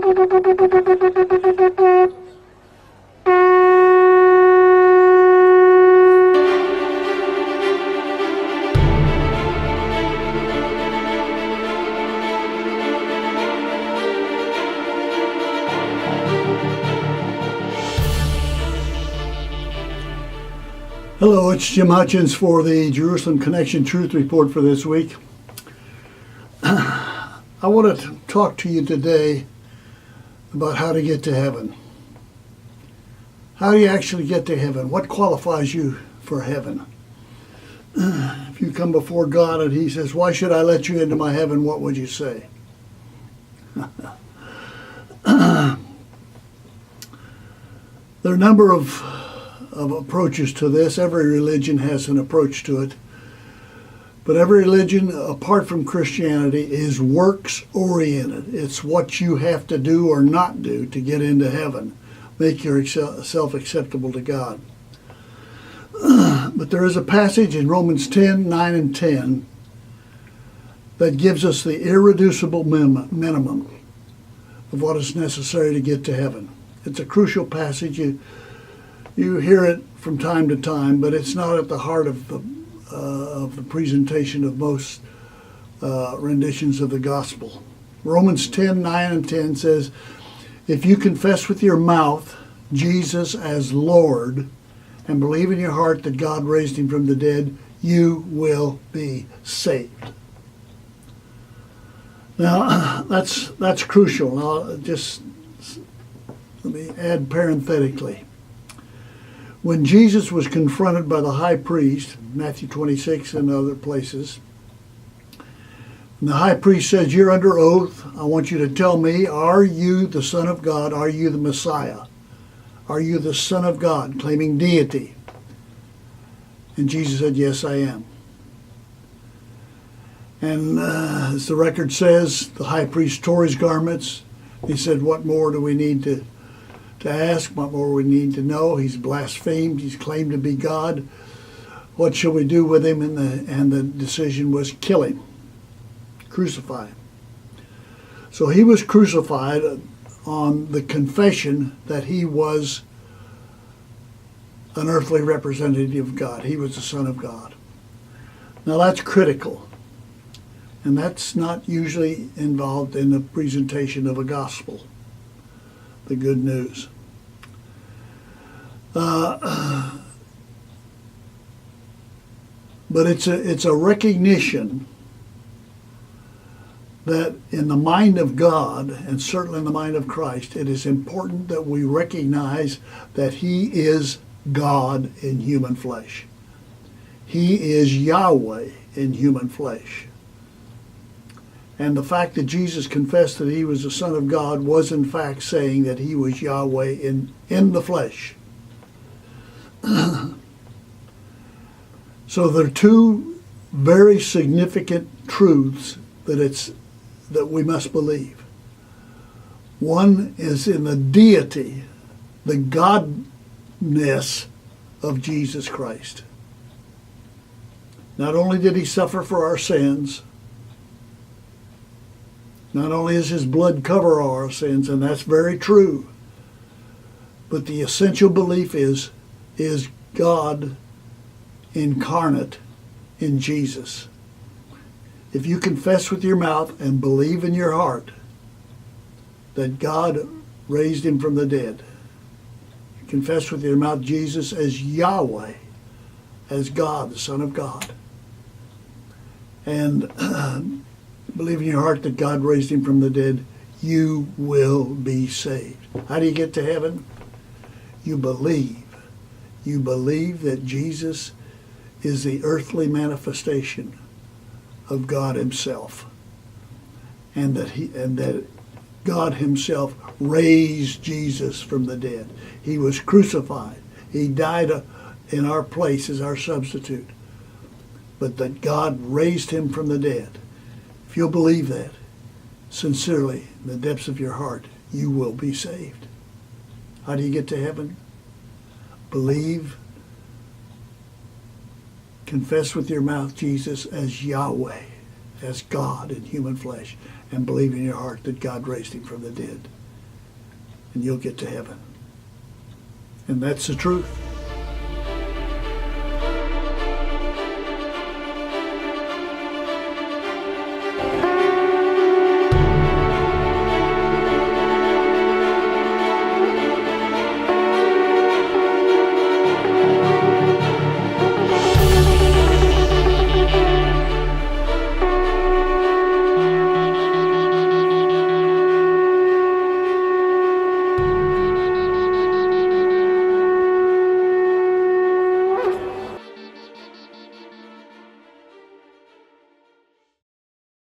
Hello, it's Jim Hutchins for the Jerusalem Connection Truth Report for this week. I want to talk to you today about how to get to heaven. How do you actually get to heaven? What qualifies you for heaven? If you come before God and He says, "Why should I let you into my heaven?" what would you say? There are a number of approaches to this. Every religion has an approach to it. But every religion, apart from Christianity, is works-oriented. It's what you have to do or not do to get into heaven. Make yourself acceptable to God. But there is a passage in Romans 10, 9 and 10 that gives us the irreducible minimum of what is necessary to get to heaven. It's a crucial passage. You hear it from time to time, but it's not at the heart of the presentation of most renditions of the gospel. Romans 10, 9 and 10 says, "If you confess with your mouth Jesus as Lord and believe in your heart that God raised him from the dead, you will be saved." Now, that's crucial. Now, just let me add parenthetically. When Jesus was confronted by the high priest, Matthew 26 and other places, and the high priest says, "You're under oath. I want you to tell me, are you the Son of God? Are you the Messiah? Are you the Son of God?" claiming deity. And Jesus said, "Yes, I am." And as the record says, the high priest tore his garments. He said, "What more do we need to ask? What more we need to know? He's blasphemed. He's claimed to be God. What shall we do with him?" And the decision was kill him, crucify him. So he was crucified on the confession that he was an earthly representative of God. He was the Son of God. Now that's critical. And that's not usually involved in the presentation of a gospel. The good news. But it's a recognition that in the mind of God, and certainly in the mind of Christ, it is important that we recognize that He is God in human flesh. He is Yahweh in human flesh. And the fact that Jesus confessed that He was the Son of God was in fact saying that He was Yahweh in the flesh. So there are two very significant truths that we must believe. One is in the deity, the godness of Jesus Christ. Not only did He suffer for our sins, not only is His blood cover our sins, and that's very true, but the essential belief is God incarnate in Jesus. If you confess with your mouth and believe in your heart that God raised Him from the dead, you confess with your mouth Jesus as Yahweh, as God, the Son of God, and believe in your heart that God raised Him from the dead, you will be saved. How do you get to heaven? You believe. You believe that Jesus is the earthly manifestation of God Himself, and that God Himself raised Jesus from the dead. He was crucified. He died in our place as our substitute, but that God raised Him from the dead. If you'll believe that sincerely in the depths of your heart, you will be saved. How do you get to heaven? Believe, confess with your mouth Jesus as Yahweh, as God in human flesh, and believe in your heart that God raised Him from the dead. and you'll get to heaven. And that's the truth.